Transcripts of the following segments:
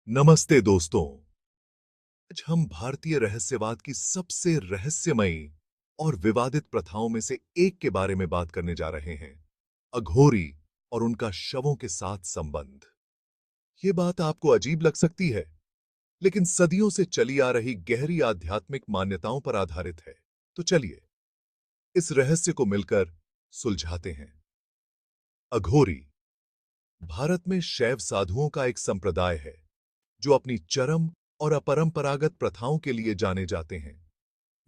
नमस्ते दोस्तों। आज हम भारतीय रहस्यवाद की सबसे रहस्यमयी और विवादित प्रथाओं में से एक के बारे में बात करने जा रहे हैं, अघोरी और उनका शवों के साथ संबंध। ये बात आपको अजीब लग सकती है, लेकिन सदियों से चली आ रही गहरी आध्यात्मिक मान्यताओं पर आधारित है। तो चलिए इस रहस्य को मिलकर सुलझाते हैं। अघोरी भारत में शैव साधुओं का एक संप्रदाय है जो अपनी चरम और अपरंपरागत प्रथाओं के लिए जाने जाते हैं।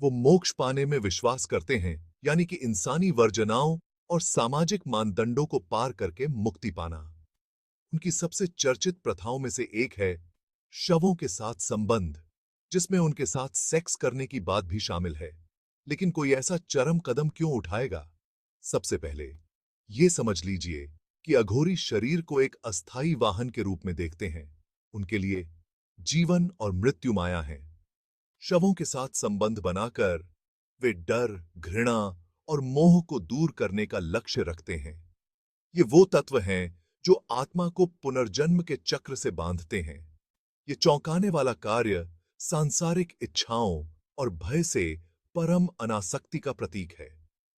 वो मोक्ष पाने में विश्वास करते हैं, यानी कि इंसानी वर्जनाओं और सामाजिक मानदंडों को पार करके मुक्ति पाना। उनकी सबसे चर्चित प्रथाओं में से एक है शवों के साथ संबंध, जिसमें उनके साथ सेक्स करने की बात भी शामिल है। लेकिन कोई ऐसा चरम कदम क्यों उठाएगा? सबसे पहले ये समझ लीजिए कि अघोरी शरीर को एक अस्थायी वाहन के रूप में देखते हैं। उनके लिए जीवन और मृत्यु माया है। शवों के साथ संबंध बनाकर वे डर, घृणा और मोह को दूर करने का लक्ष्य रखते हैं। ये वो तत्व हैं जो आत्मा को पुनर्जन्म के चक्र से बांधते हैं। ये चौंकाने वाला कार्य सांसारिक इच्छाओं और भय से परम अनासक्ति का प्रतीक है।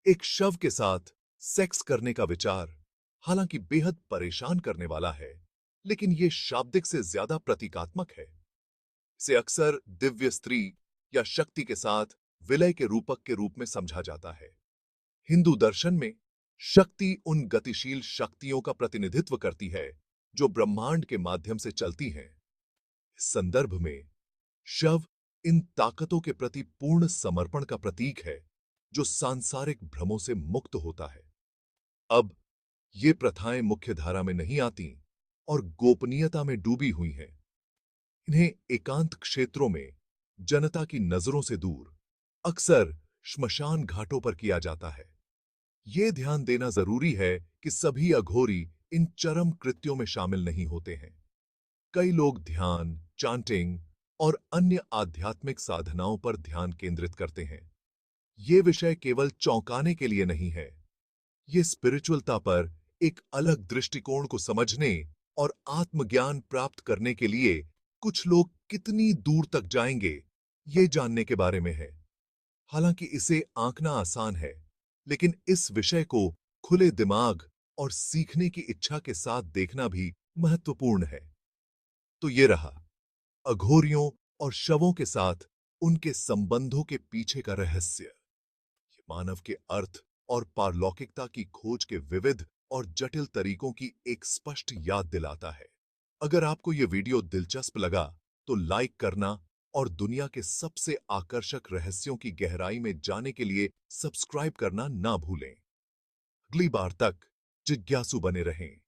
एक शव के साथ सेक्स करने का विचार हालांकि बेहद परेशान करने वाला है, लेकिन ये शाब्दिक से ज्यादा प्रतीकात्मक है। इसे अक्सर दिव्य स्त्री या शक्ति के साथ विलय के रूपक के रूप में समझा जाता है। हिंदू दर्शन में शक्ति उन गतिशील शक्तियों का प्रतिनिधित्व करती है जो ब्रह्मांड के माध्यम से चलती हैं। इस संदर्भ में शव इन ताकतों के प्रति पूर्ण समर्पण का प्रतीक है जो सांसारिक भ्रमों से मुक्त होता है। अब ये प्रथाएं मुख्य धारा में नहीं आती और गोपनीयता में डूबी हुई हैं। इन्हें एकांत क्षेत्रों में जनता की नजरों से दूर, अक्सर श्मशान घाटों पर किया जाता है। ये ध्यान देना जरूरी है कि सभी अघोरी इन चरम कृत्यों में शामिल नहीं होते हैं। कई लोग ध्यान, चांटिंग और अन्य आध्यात्मिक साधनाओं पर ध्यान केंद्रित करते हैं। ये विषय केवल चौंकाने के लिए नहीं है। ये स्पिरिचुअलता पर एक अलग दृष्टिकोण को समझने और आत्मज्ञान प्राप्त करने के लिए कुछ लोग कितनी दूर तक जाएंगे, ये जानने के बारे में है। हालांकि इसे आंकना आसान है, लेकिन इस विषय को खुले दिमाग और सीखने की इच्छा के साथ देखना भी महत्वपूर्ण है। तो ये रहा अघोरियों और शवों के साथ उनके संबंधों के पीछे का रहस्य। ये मानव के अर्थ और पारलौकिकता की खोज के विविध और जटिल तरीकों की एक स्पष्ट याद दिलाता है। अगर आपको ये वीडियो दिलचस्प लगा तो लाइक करना और दुनिया के सबसे आकर्षक रहस्यों की गहराई में जाने के लिए सब्सक्राइब करना ना भूलें। अगली बार तक जिज्ञासु बने रहें।